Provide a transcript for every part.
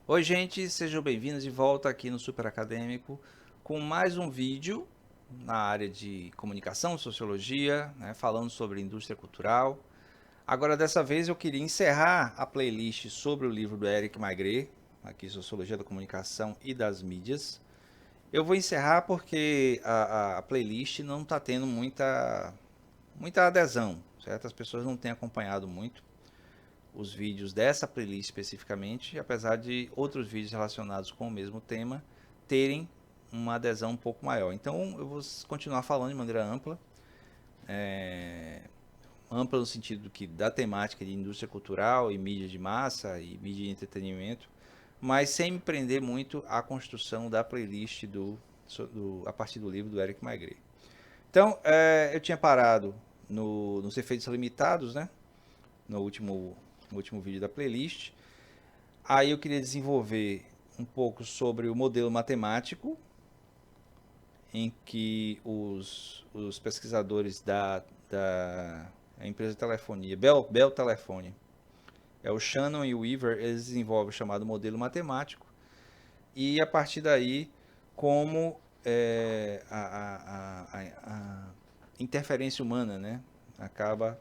Oi gente, sejam bem-vindos de volta aqui no Super Acadêmico com mais um vídeo na área de comunicação, sociologia, né, falando sobre indústria cultural. Agora dessa vez eu queria encerrar a playlist sobre o livro do Eric Maigret, aqui Sociologia da Comunicação e das Mídias. Eu vou encerrar porque a playlist não está tendo muita adesão, certo? As pessoas não têm acompanhado muito os vídeos dessa playlist especificamente, apesar de outros vídeos relacionados com o mesmo tema terem uma adesão um pouco maior. Então eu vou continuar falando de maneira ampla, ampla no sentido da temática de indústria cultural e mídia de massa e mídia de entretenimento, mas sem me prender muito à construção da playlist a partir do livro do Eric Maigret. Então eu tinha parado nos efeitos limitados, né? No último vídeo da playlist. Aí eu queria desenvolver um pouco sobre o modelo matemático, em que os pesquisadores da empresa de telefonia, Bell Telephone, o Shannon e o Weaver, eles desenvolvem o chamado modelo matemático, e a partir daí, como a interferência humana, né, acaba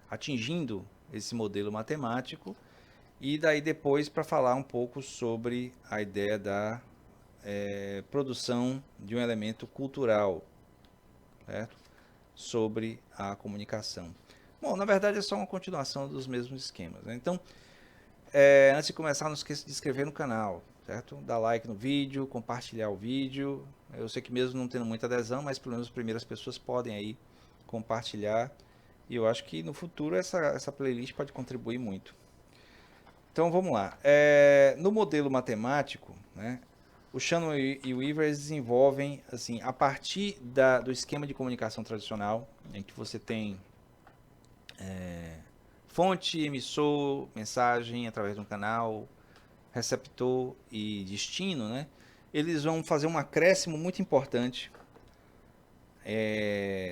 atingindo esse modelo matemático, e daí depois para falar um pouco sobre a ideia da produção de um elemento cultural, certo? Sobre a comunicação. Bom, na verdade é só uma continuação dos mesmos esquemas, né? Então, antes de começar, não esqueça de se inscrever no canal, certo? Dar like no vídeo, compartilhar o vídeo. Eu sei que mesmo não tendo muita adesão, mas pelo menos as primeiras pessoas podem aí compartilhar. E eu acho que no futuro essa playlist pode contribuir muito. Então vamos lá. No modelo matemático, né, o Shannon e o Weaver desenvolvem assim, a partir do esquema de comunicação tradicional, em que você tem fonte, emissor, mensagem através de um canal, receptor e destino, né? Eles vão fazer um acréscimo muito importante,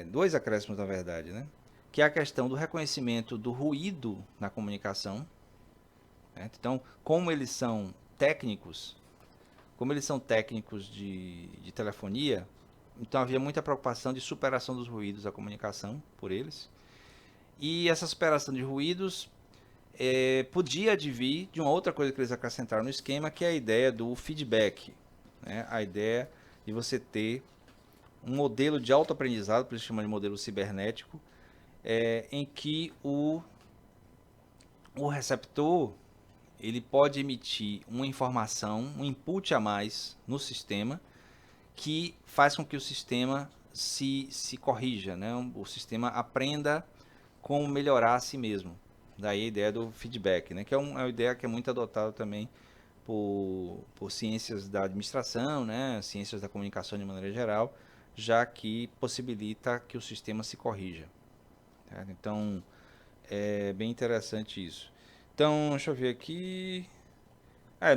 dois acréscimos na verdade, né? Que é a questão do reconhecimento do ruído na comunicação. Então, como eles são técnicos de telefonia, então havia muita preocupação de superação dos ruídos da comunicação por eles. E essa superação de ruídos podia advir de uma outra coisa que eles acrescentaram no esquema, que é a ideia do feedback, né? A ideia de você ter um modelo de autoaprendizado, por isso chama de modelo cibernético, em que o receptor ele pode emitir uma informação, um input a mais no sistema, que faz com que o sistema se corrija, né? O sistema aprenda como melhorar a si mesmo. Daí a ideia do feedback, né? Que é uma ideia que é muito adotada também por ciências da administração, né? Ciências da comunicação de maneira geral, já que possibilita que o sistema se corrija. Tá? Então, é bem interessante isso. Então, deixa eu ver aqui.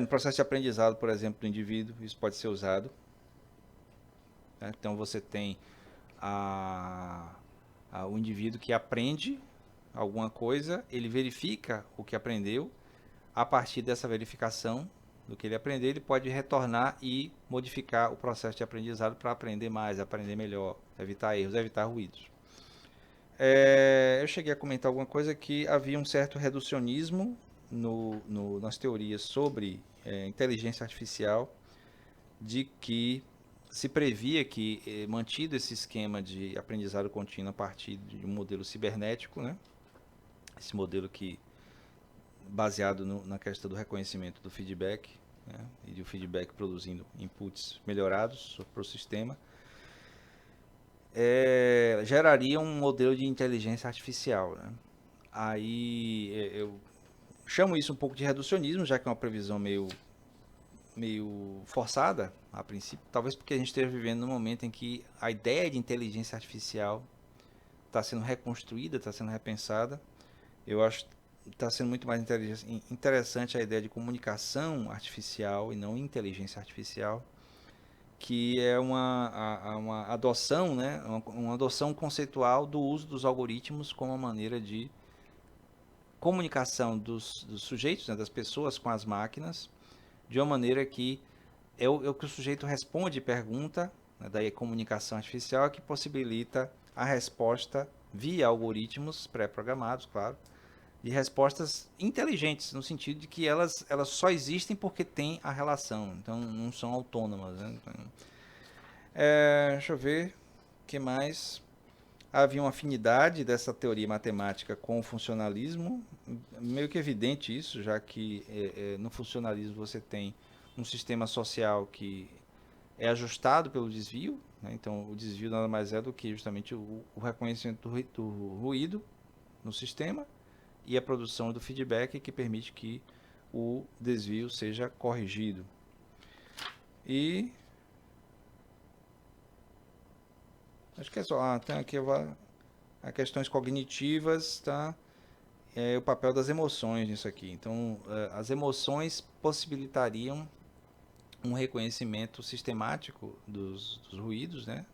No processo de aprendizado, por exemplo, do indivíduo, isso pode ser usado. Né? Então, você tem o indivíduo que aprende alguma coisa, ele verifica o que aprendeu. A partir dessa verificação do que ele aprendeu, ele pode retornar e modificar o processo de aprendizado para aprender mais, aprender melhor, evitar erros, evitar ruídos. Eu cheguei a comentar alguma coisa que havia um certo reducionismo nas teorias sobre inteligência artificial, de que se previa que, mantido esse esquema de aprendizado contínuo a partir de um modelo cibernético, né, esse modelo baseado na questão do reconhecimento do feedback, né, e do feedback produzindo inputs melhorados para o sistema, geraria um modelo de inteligência artificial, né? Aí eu chamo isso um pouco de reducionismo, já que é uma previsão meio forçada a princípio, talvez porque a gente esteja vivendo num momento em que a ideia de inteligência artificial está sendo reconstruída, está sendo repensada. Eu acho que está sendo muito mais interessante a ideia de comunicação artificial e não inteligência artificial. que é uma adoção, né, uma adoção conceitual do uso dos algoritmos como uma maneira de comunicação dos sujeitos, né, das pessoas com as máquinas, de uma maneira que é o que o sujeito responde e pergunta, né, daí a comunicação artificial, que possibilita a resposta via algoritmos pré-programados, claro, de respostas inteligentes, no sentido de que elas só existem porque tem a relação, então não são autônomas. Né? Então, deixa eu ver, o que mais? Havia uma afinidade dessa teoria matemática com o funcionalismo, meio que evidente isso, já que no funcionalismo você tem um sistema social que é ajustado pelo desvio, né? Então o desvio nada mais é do que justamente o reconhecimento do ruído no sistema e a produção do feedback que permite que o desvio seja corrigido. E acho que é só. Tem aqui as questões cognitivas, tá? O papel das emoções nisso aqui. Então, as emoções possibilitariam um reconhecimento sistemático dos ruídos, né?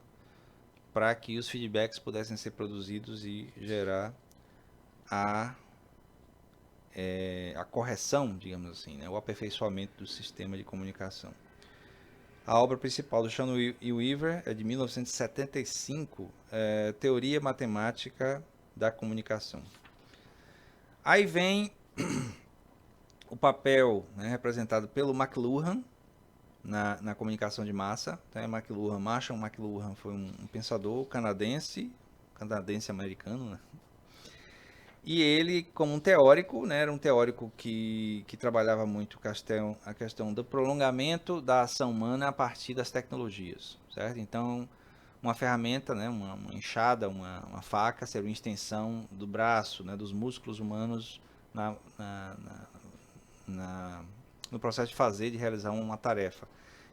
Para que os feedbacks pudessem ser produzidos e gerar a, a correção, digamos assim, né? O aperfeiçoamento do sistema de comunicação. A obra principal do Sean Weaver é de 1975, Teoria Matemática da Comunicação. Aí vem o papel, né, representado pelo McLuhan na comunicação de massa. Então, Marshall McLuhan foi um pensador canadense-americano, né? E ele, como um teórico, né, era um teórico que trabalhava muito a questão do prolongamento da ação humana a partir das tecnologias, certo? Então, uma ferramenta, né, uma enxada, uma faca, seria uma extensão do braço, né, dos músculos humanos na, na, na, no processo de fazer, de realizar uma tarefa.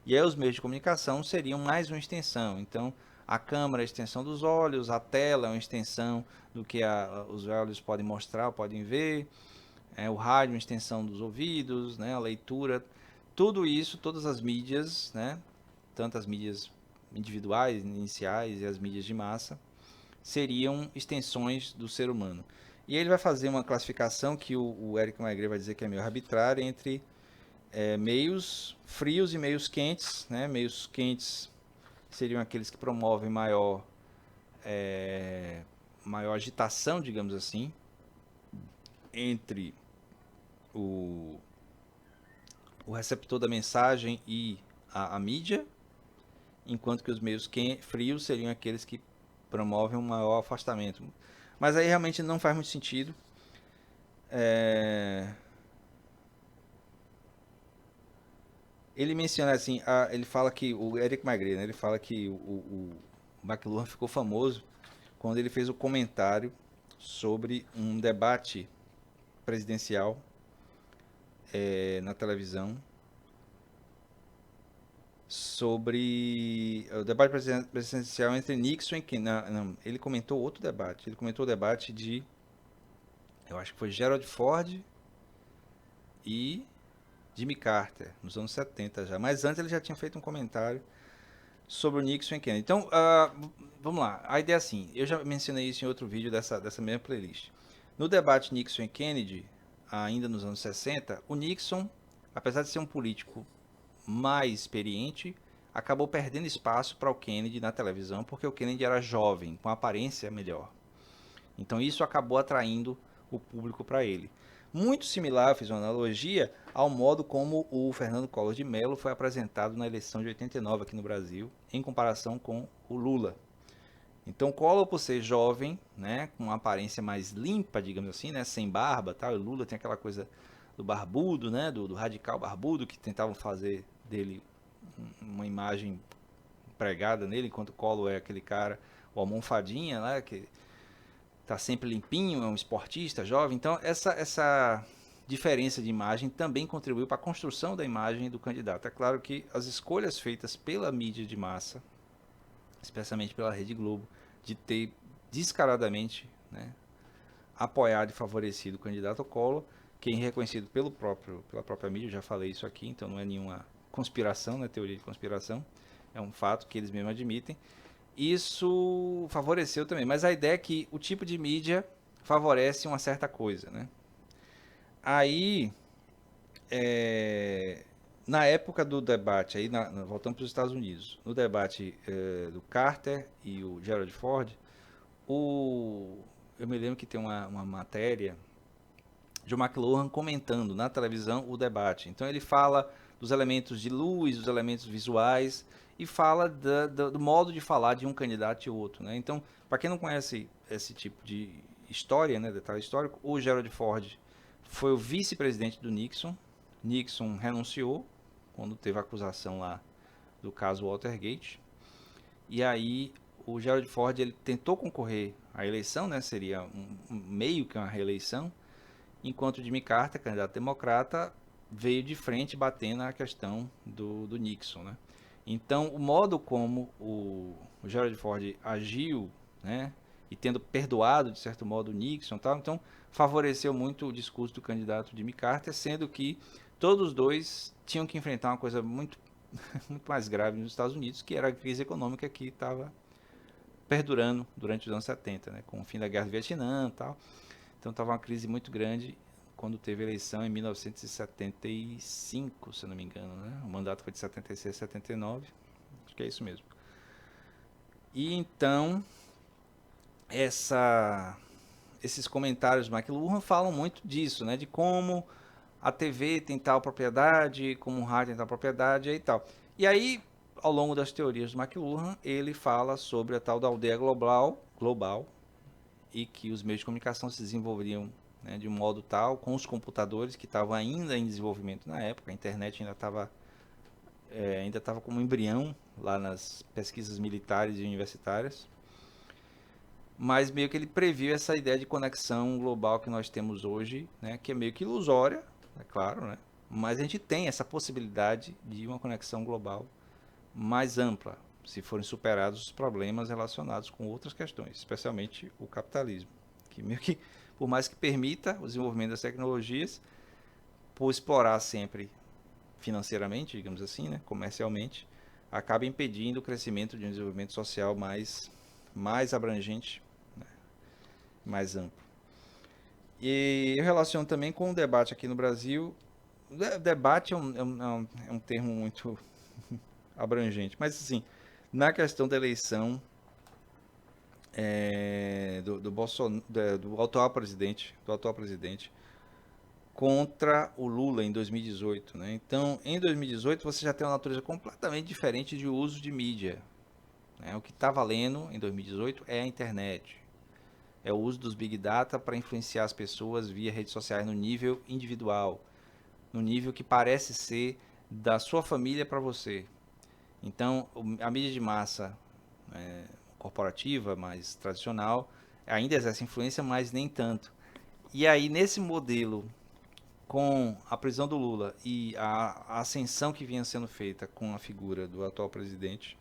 E aí os meios de comunicação seriam mais uma extensão. Então, a câmera é a extensão dos olhos, a tela é uma extensão do que os olhos podem mostrar, podem ver, o rádio é uma extensão dos ouvidos, né, a leitura, tudo isso, todas as mídias, né, tanto as mídias individuais, iniciais e as mídias de massa, seriam extensões do ser humano. E ele vai fazer uma classificação que o Eric Maigret vai dizer que é meio arbitrária entre meios frios e meios quentes. Né? Meios quentes seriam aqueles que promovem maior agitação, digamos assim, entre o receptor da mensagem e a mídia, enquanto que os meios frios seriam aqueles que promovem um maior afastamento. Mas aí realmente não faz muito sentido. Ele menciona assim, ele fala que o Eric Maigret, né, ele fala que o McLuhan ficou famoso quando ele fez o comentário sobre um debate presidencial na televisão sobre o debate presidencial entre Nixon e Kennedy. Não, ele comentou outro debate. Ele comentou o debate de, eu acho que foi Gerald Ford e Jimmy Carter, nos anos 70 já. Mas antes ele já tinha feito um comentário sobre o Nixon e Kennedy. Então, vamos lá. A ideia é assim, eu já mencionei isso em outro vídeo dessa mesma playlist. No debate Nixon e Kennedy, ainda nos anos 60, o Nixon, apesar de ser um político mais experiente, acabou perdendo espaço para o Kennedy na televisão, porque o Kennedy era jovem, com aparência melhor. Então isso acabou atraindo o público para ele. Muito similar, eu fiz uma analogia, ao modo como o Fernando Collor de Mello foi apresentado na eleição de 89 aqui no Brasil, em comparação com o Lula. Então Collor, por ser jovem, né, com uma aparência mais limpa, digamos assim, né, sem barba, tal, o Lula tem aquela coisa do barbudo, né, do radical barbudo, que tentavam fazer dele uma imagem pregada nele, enquanto Collor é aquele cara, o almofadinha, né, que tá sempre limpinho, é um esportista jovem. Então, essa diferença de imagem também contribuiu para a construção da imagem do candidato. É claro que as escolhas feitas pela mídia de massa, especialmente pela Rede Globo, de ter descaradamente, né, apoiado e favorecido o candidato Collor, que é reconhecido pela própria mídia, eu já falei isso aqui, então não é nenhuma conspiração, não é teoria de conspiração, é um fato que eles mesmos admitem. Isso favoreceu também, mas a ideia é que o tipo de mídia favorece uma certa coisa, né? Aí, é, na época do debate, aí voltando para os Estados Unidos, no debate do Carter e o Gerald Ford, eu me lembro que tem uma matéria de McLuhan comentando na televisão o debate. Então ele fala dos elementos de luz, dos elementos visuais e fala do modo de falar de um candidato e outro, né? Então, para quem não conhece esse tipo de história, né, detalhe histórico, o Gerald Ford foi o vice-presidente do Nixon. Nixon renunciou quando teve a acusação lá do caso Watergate. E aí o Gerald Ford ele tentou concorrer à eleição, né? Seria meio que uma reeleição, enquanto Jimmy Carter, candidato democrata, veio de frente batendo na questão do Nixon, né? Então, o modo como o Gerald Ford agiu, né, e tendo perdoado, de certo modo, o Nixon, tal, então favoreceu muito o discurso do candidato Jimmy Carter, sendo que todos os dois tinham que enfrentar uma coisa muito, muito mais grave nos Estados Unidos, que era a crise econômica que estava perdurando durante os anos 70, né, com o fim da Guerra do Vietnã e tal. Então estava uma crise muito grande quando teve eleição em 1975, se eu não me engano, né? O mandato foi de 76 a 79, acho que é isso mesmo. E então essa, esses comentários do McLuhan falam muito disso, né? De como a TV tem tal propriedade, como o rádio tem tal propriedade e tal. E aí, ao longo das teorias do McLuhan, ele fala sobre a tal da aldeia global e que os meios de comunicação se desenvolveriam, né, de um modo tal, com os computadores que estavam ainda em desenvolvimento na época, a internet ainda estava como um embrião lá nas pesquisas militares e universitárias, mas meio que ele previu essa ideia de conexão global que nós temos hoje, né, que é meio que ilusória, é claro, né, mas a gente tem essa possibilidade de uma conexão global mais ampla, se forem superados os problemas relacionados com outras questões, especialmente o capitalismo, que meio que, por mais que permita o desenvolvimento das tecnologias, por explorar sempre financeiramente, digamos assim, né, comercialmente, acaba impedindo o crescimento de um desenvolvimento social mais abrangente, né, mais amplo. E eu relaciono também com o debate aqui no Brasil. O debate é um termo muito abrangente, mas assim, na questão da eleição do Bolsonaro, do atual presidente contra o Lula em 2018, né? Então, em 2018 você já tem uma natureza completamente diferente de uso de mídia, né? O que está valendo em 2018 é a internet, é o uso dos big data para influenciar as pessoas via redes sociais no nível individual, no nível que parece ser da sua família para você. Então, a mídia de massa corporativa, mais tradicional, ainda exerce influência, mas nem tanto. E aí, nesse modelo, com a prisão do Lula e a ascensão que vinha sendo feita com a figura do atual presidente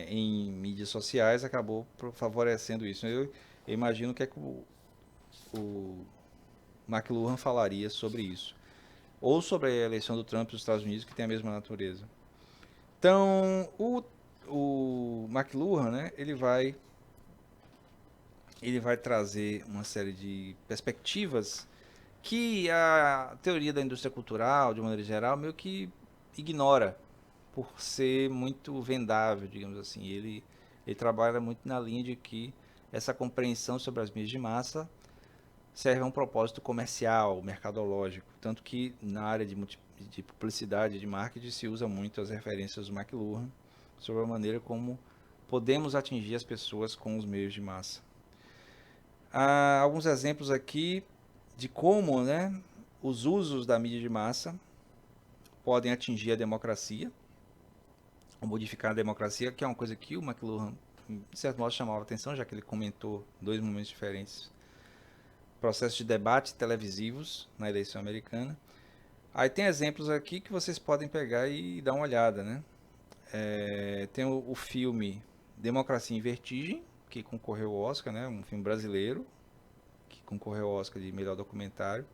em mídias sociais, acabou favorecendo isso. Eu imagino que é que o McLuhan falaria sobre isso. Ou sobre a eleição do Trump nos Estados Unidos, que tem a mesma natureza. Então, o McLuhan, né, ele vai trazer uma série de perspectivas que a teoria da indústria cultural, de maneira geral, meio que ignora por ser muito vendável, digamos assim. Ele trabalha muito na linha de que essa compreensão sobre as mídias de massa serve a um propósito comercial, mercadológico. Tanto que na área de publicidade, de marketing, se usa muito as referências do McLuhan sobre a maneira como podemos atingir as pessoas com os meios de massa. Há alguns exemplos aqui de como, né, os usos da mídia de massa podem atingir a democracia, ou modificar a democracia, que é uma coisa que o McLuhan, de certo modo, chamava a atenção, já que ele comentou dois momentos diferentes. Processos de debate televisivos na eleição americana. Aí tem exemplos aqui que vocês podem pegar e dar uma olhada, né? Tem o filme Democracia em Vertigem, que concorreu ao Oscar, né? Um filme brasileiro, que concorreu ao Oscar de melhor documentário,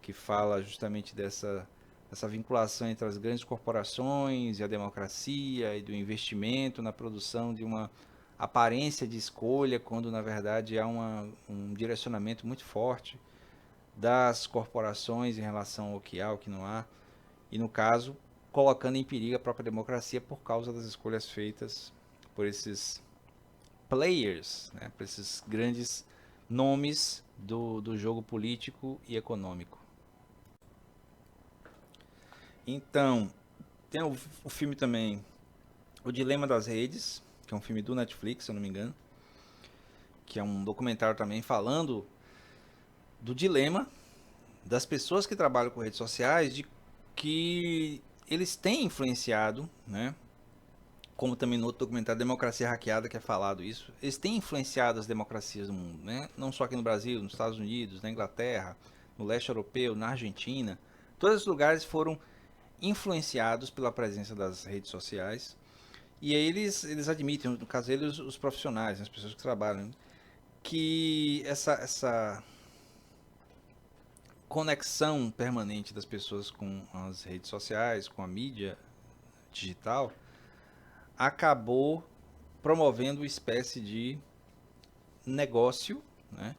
que fala justamente dessa essa vinculação entre as grandes corporações e a democracia e do investimento na produção de uma aparência de escolha, quando na verdade há um direcionamento muito forte das corporações em relação ao que há, ao que não há, e no caso, colocando em perigo a própria democracia por causa das escolhas feitas por esses players, né, por esses grandes nomes do jogo político e econômico. Então, tem o filme também, O Dilema das Redes, que é um filme do Netflix, se eu não me engano, que é um documentário também falando do dilema das pessoas que trabalham com redes sociais, de que eles têm influenciado, né? Como também no outro documentário Democracia Hackeada, que é falado isso, eles têm influenciado as democracias do mundo, né? Não só aqui no Brasil, nos Estados Unidos, na Inglaterra, no leste europeu, na Argentina. Todos esses lugares foram influenciados pela presença das redes sociais. E aí eles admitem, no caso deles, os profissionais, as pessoas que trabalham, que essa conexão permanente das pessoas com as redes sociais, com a mídia digital, acabou promovendo uma espécie de negócio, né,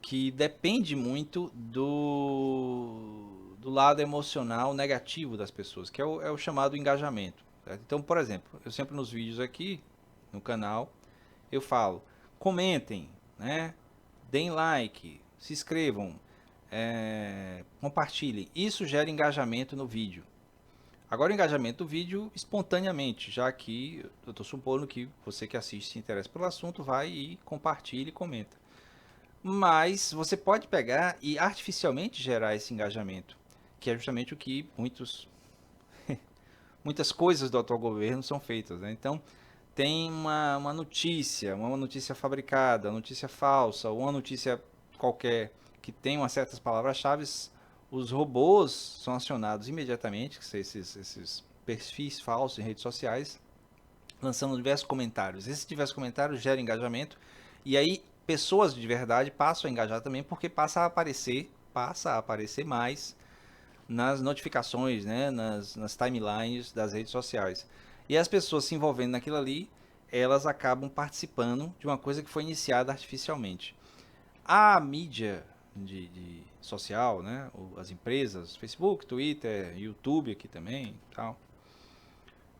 que depende muito do lado emocional negativo das pessoas, que é o chamado engajamento. Certo? Então, por exemplo, eu sempre nos vídeos aqui no canal, eu falo, comentem, né, deem like, se inscrevam, compartilhem. Isso gera engajamento no vídeo. Agora o engajamento do vídeo espontaneamente, já que eu estou supondo que você que assiste se interessa pelo assunto, vai e compartilha e comenta. Mas você pode pegar e artificialmente gerar esse engajamento, que é justamente o que muitas coisas do atual governo são feitas. Né? Então, tem uma notícia fabricada, notícia falsa, ou uma notícia qualquer que tem umas certas palavras-chave, os robôs são acionados imediatamente, que são esses perfis falsos em redes sociais, lançando diversos comentários. Esses diversos comentários geram engajamento, e aí pessoas de verdade passam a engajar também, porque passa a aparecer mais nas notificações, né, nas timelines das redes sociais. E as pessoas se envolvendo naquilo ali, elas acabam participando de uma coisa que foi iniciada artificialmente. A mídia de social, né, as empresas, Facebook, Twitter, YouTube aqui também, tal,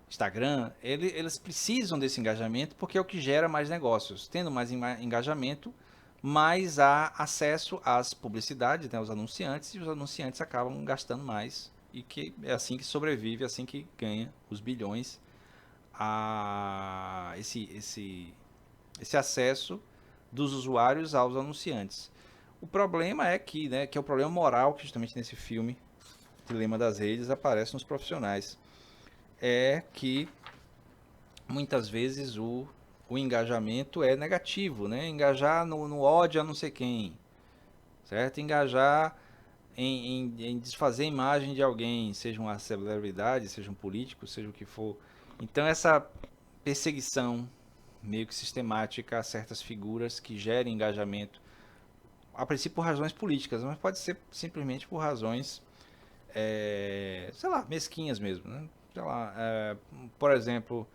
Instagram, eles precisam desse engajamento porque é o que gera mais negócios. Tendo mais engajamento, mais há acesso às publicidades, né, aos anunciantes, e os anunciantes acabam gastando mais. E que é assim que sobrevive, é assim que ganha os bilhões a esse acesso dos usuários aos anunciantes. O problema é que, né, que é o problema moral que justamente nesse filme, Dilema das Redes, aparece nos profissionais. É que muitas vezes o engajamento é negativo, né? Engajar no ódio a não sei quem, certo? Engajar em desfazer a imagem de alguém, seja uma celebridade, seja um político, seja o que for. Então essa perseguição meio que sistemática a certas figuras que gerem engajamento, a princípio por razões políticas, mas pode ser simplesmente por razões, sei lá, mesquinhas mesmo, né? Sei lá, por exemplo,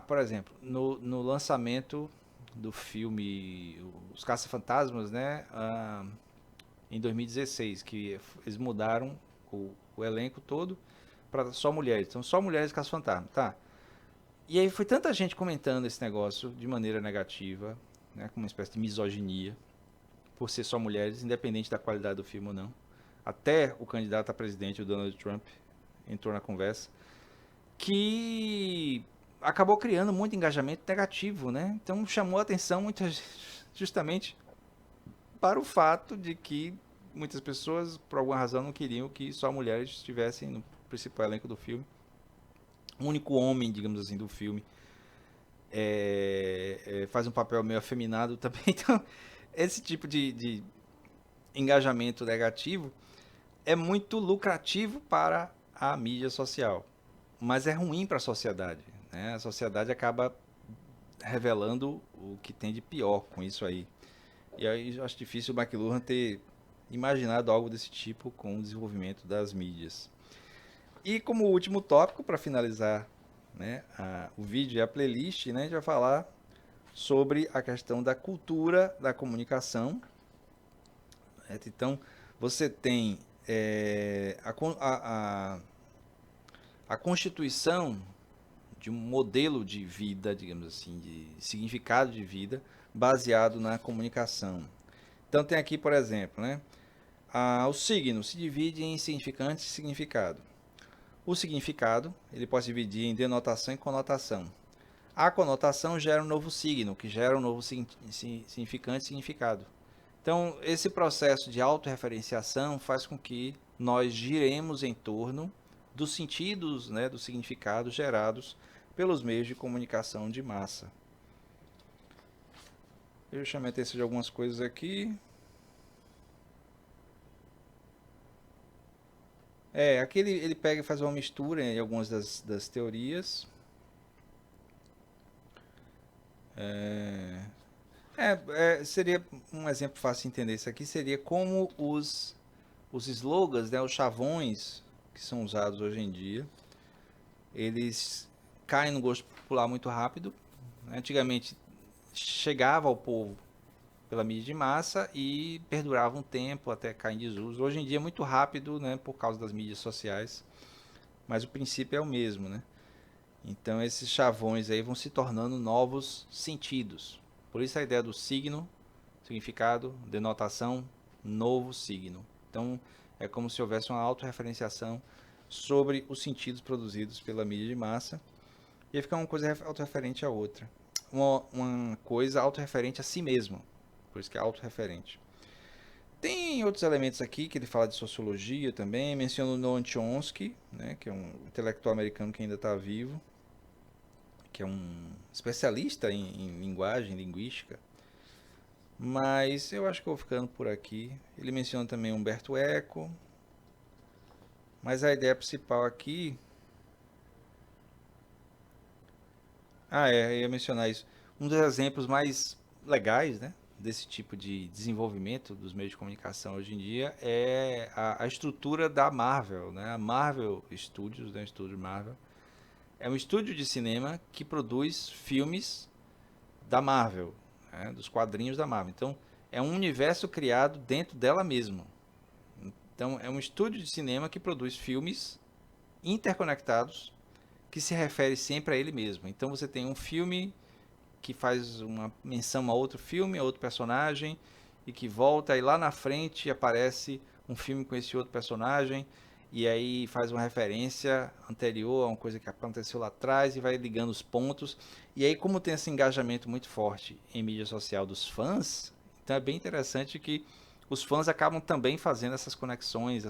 por exemplo, no lançamento do filme Os Caça-Fantasmas, né? Em 2016, que eles mudaram o elenco todo para só mulheres. Então, só mulheres Caça-Fantasmas, tá? E aí foi tanta gente comentando esse negócio de maneira negativa, né? Com uma espécie de misoginia, por ser só mulheres, independente da qualidade do filme ou não. Até o candidato a presidente, o Donald Trump, entrou na conversa, que acabou criando muito engajamento negativo, né? Então chamou a atenção justamente para o fato de que muitas pessoas, por alguma razão, não queriam que só mulheres estivessem no principal elenco do filme. O único homem, digamos assim, do filme faz um papel meio afeminado também. Então, esse tipo de engajamento negativo é muito lucrativo para a mídia social, mas é ruim para a sociedade. Né? A sociedade acaba revelando o que tem de pior com isso aí. E aí eu acho difícil o McLuhan ter imaginado algo desse tipo com o desenvolvimento das mídias. E como último tópico, para finalizar, né, o vídeo e a playlist, né, a gente vai falar sobre a questão da cultura da comunicação. Então, você tem a constituição de um modelo de vida, digamos assim, de significado de vida, baseado na comunicação. Então, tem aqui, por exemplo, né, o signo se divide em significante e significado. O significado, ele pode se dividir em denotação e conotação. A conotação gera um novo signo, que gera um novo significante e significado. Então, esse processo de autorreferenciação faz com que nós giremos em torno dos sentidos, né, dos significados gerados pelos meios de comunicação de massa. Eu chamei a atenção de algumas coisas aqui. Aqui ele pega e faz uma mistura em algumas das teorias. Seria um exemplo fácil de entender isso aqui, seria como os slogans, né, os chavões que são usados hoje em dia, eles caem no gosto popular muito rápido. Antigamente chegava ao povo pela mídia de massa e perdurava um tempo até cair em desuso. Hoje em dia é muito rápido, né, por causa das mídias sociais, mas o princípio é o mesmo, né? Então esses chavões aí vão se tornando novos sentidos. Por isso a ideia do signo, significado, denotação, novo signo. Então é como se houvesse uma autorreferenciação sobre os sentidos produzidos pela mídia de massa. E aí fica uma coisa autorreferente à outra. Uma coisa autorreferente a si mesmo. Por isso que é autorreferente. Tem outros elementos aqui que ele fala de sociologia também. Menciona o Noam Chomsky, né, que é um intelectual americano que ainda está vivo, que é um especialista em linguagem, linguística. Mas eu acho que eu vou ficando por aqui. Ele menciona também Humberto Eco. Mas a ideia principal aqui... eu ia mencionar isso. Um dos exemplos mais legais, né, desse tipo de desenvolvimento dos meios de comunicação hoje em dia é a estrutura da Marvel, né? A Marvel Studios, né, o estúdio Marvel, é um estúdio de cinema que produz filmes da Marvel, né, dos quadrinhos da Marvel. Então, é um universo criado dentro dela mesma. Então, é um estúdio de cinema que produz filmes interconectados que se refere sempre a ele mesmo. Então, você tem um filme que faz uma menção a outro filme, a outro personagem, e que volta e lá na frente aparece um filme com esse outro personagem, e aí faz uma referência anterior a uma coisa que aconteceu lá atrás e vai ligando os pontos. E aí, como tem esse engajamento muito forte em mídia social dos fãs, então é bem interessante que os fãs acabam também fazendo essas conexões,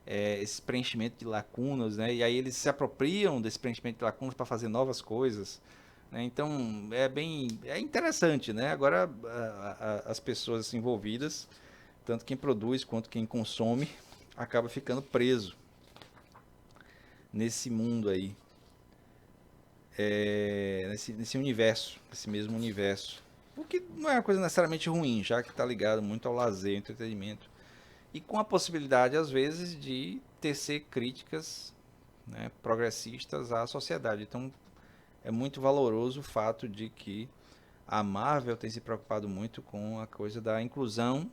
esse preenchimento de lacunas, né? E aí eles se apropriam desse preenchimento de lacunas para fazer novas coisas, né? Então é interessante, né? Agora as pessoas envolvidas, tanto quem produz quanto quem consome, acaba ficando preso nesse mundo aí, nesse universo, esse mesmo universo. O que não é uma coisa necessariamente ruim, já que está ligado muito ao lazer, ao entretenimento. E com a possibilidade, às vezes, de tecer críticas, né, progressistas à sociedade. Então, é muito valoroso o fato de que a Marvel tem se preocupado muito com a coisa da inclusão,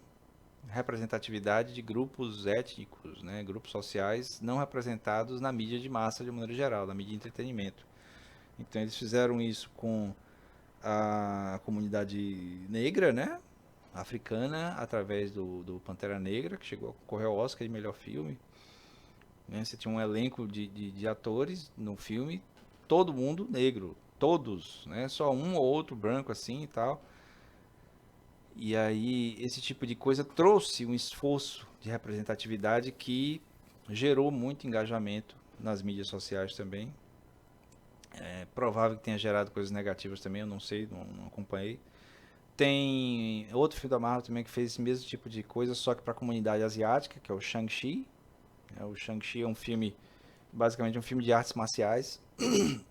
representatividade de grupos étnicos, né, grupos sociais não representados na mídia de massa de maneira geral, na mídia de entretenimento. Então eles fizeram isso com a comunidade negra, né, africana, através do Pantera Negra, que chegou a concorrer ao Oscar de melhor filme. Né? Você tinha um elenco de atores no filme, todo mundo negro, todos, né? Só um ou outro branco assim e tal. E aí esse tipo de coisa trouxe um esforço de representatividade que gerou muito engajamento nas mídias sociais também. É provável que tenha gerado coisas negativas também, eu não sei, não acompanhei. Tem outro filme da Marvel também que fez esse mesmo tipo de coisa, só que para a comunidade asiática, que é o Shang-Chi. O Shang-Chi é um filme, basicamente um filme de artes marciais,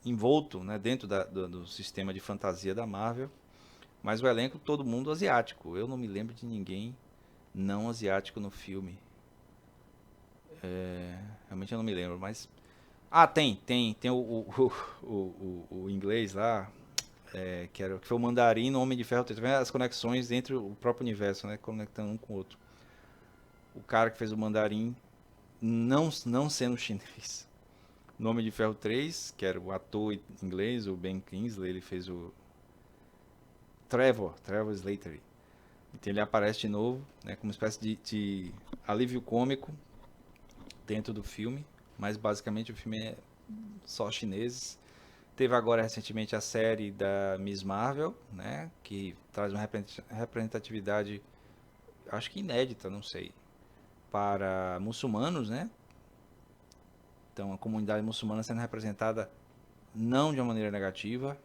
envolto, né, dentro do sistema de fantasia da Marvel. Mas o elenco, todo mundo asiático. Eu não me lembro de ninguém não asiático no filme. Realmente eu não me lembro, mas... Ah, tem o inglês lá, que foi o Mandarim no Homem de Ferro 3. Tá vendo as conexões entre o próprio universo, né? Conectando um com o outro. O cara que fez o Mandarim não sendo chinês. No Homem de Ferro 3, que era o ator inglês, o Ben Kingsley, ele fez o Trevor Slattery. Então ele aparece de novo, né, como uma espécie de alívio cômico dentro do filme, mas basicamente o filme é só chineses. Teve agora recentemente a série da Miss Marvel, né, que traz uma representatividade, acho que inédita, não sei, para muçulmanos, né? Então a comunidade muçulmana sendo representada não de uma maneira negativa,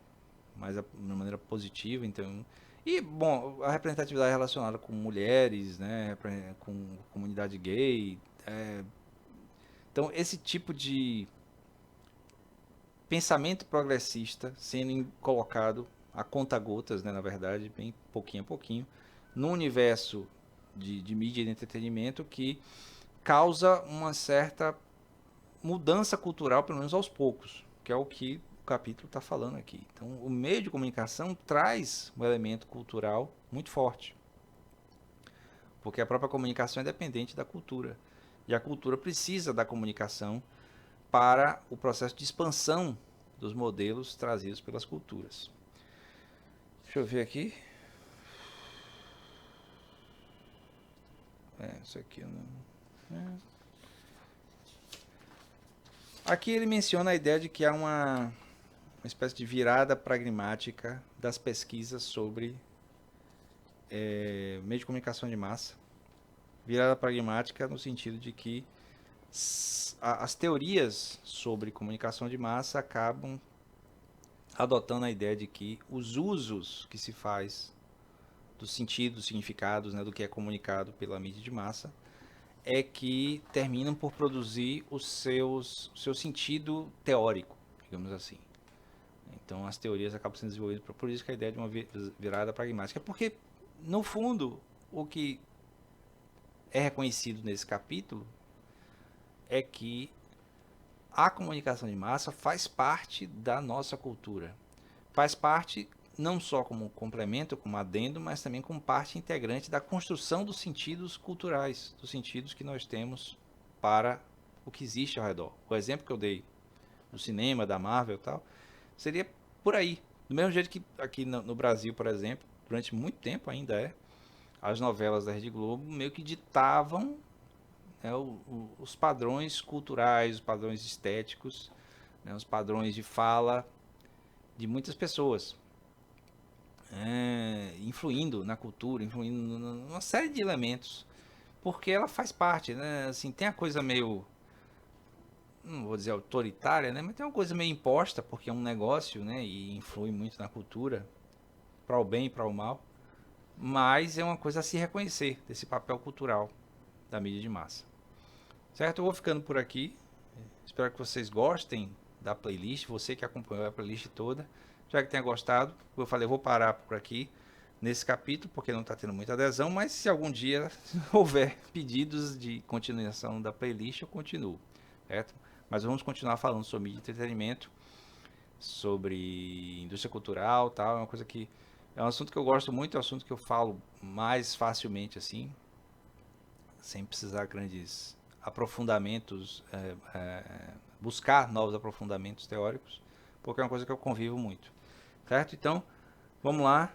mas de uma maneira positiva. Então, e bom, a representatividade relacionada com mulheres, né, com comunidade gay. Então esse tipo de pensamento progressista sendo colocado a conta-gotas, né, na verdade, bem pouquinho a pouquinho, no universo de mídia e de entretenimento que causa uma certa mudança cultural, pelo menos aos poucos, que é o que o capítulo está falando aqui. Então, o meio de comunicação traz um elemento cultural muito forte, porque a própria comunicação é dependente da cultura, e a cultura precisa da comunicação para o processo de expansão dos modelos trazidos pelas culturas. Deixa eu ver aqui. Isso aqui eu não... Aqui ele menciona a ideia de que há uma espécie de virada pragmática das pesquisas sobre meio de comunicação de massa. Virada pragmática no sentido de que as teorias sobre comunicação de massa acabam adotando a ideia de que os usos que se faz dos sentidos, dos significados, né, do que é comunicado pela mídia de massa, é que terminam por produzir o seu sentido teórico, digamos assim. Então as teorias acabam sendo desenvolvidas, por isso que a ideia de uma virada pragmática. Porque, no fundo, o que é reconhecido nesse capítulo é que a comunicação de massa faz parte da nossa cultura. Faz parte não só como complemento, como adendo, mas também como parte integrante da construção dos sentidos culturais, dos sentidos que nós temos para o que existe ao redor. O exemplo que eu dei do cinema, da Marvel e tal, seria por aí. Do mesmo jeito que aqui no Brasil, por exemplo, durante muito tempo ainda as novelas da Rede Globo meio que ditavam, né, os padrões culturais, os padrões estéticos, né, os padrões de fala de muitas pessoas. Influindo na cultura, influindo numa série de elementos, porque ela faz parte, né? Assim, tem a coisa meio, não vou dizer autoritária, né? Mas tem uma coisa meio imposta, porque é um negócio, né? E influi muito na cultura, para o bem e para o mal. Mas é uma coisa a se reconhecer desse papel cultural da mídia de massa. Certo? Eu vou ficando por aqui. Espero que vocês gostem da playlist. Você que acompanhou a playlist toda. Já que tenha gostado, eu falei, eu vou parar por aqui nesse capítulo, porque não está tendo muita adesão, mas se algum dia houver pedidos de continuação da playlist, eu continuo, certo? Mas vamos continuar falando sobre entretenimento, sobre indústria cultural, tal, é uma coisa que é um assunto que eu gosto muito, é um assunto que eu falo mais facilmente assim, sem precisar grandes aprofundamentos, buscar novos aprofundamentos teóricos, porque é uma coisa que eu convivo muito, certo? Então, vamos lá.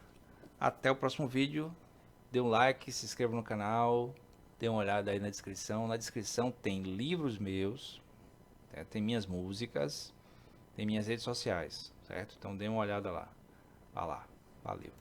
Até o próximo vídeo. Dê um like, se inscreva no canal. Dê uma olhada aí na descrição. Na descrição tem livros meus. Tem minhas músicas. Tem minhas redes sociais. Certo? Então dê uma olhada lá. Vá lá. Valeu.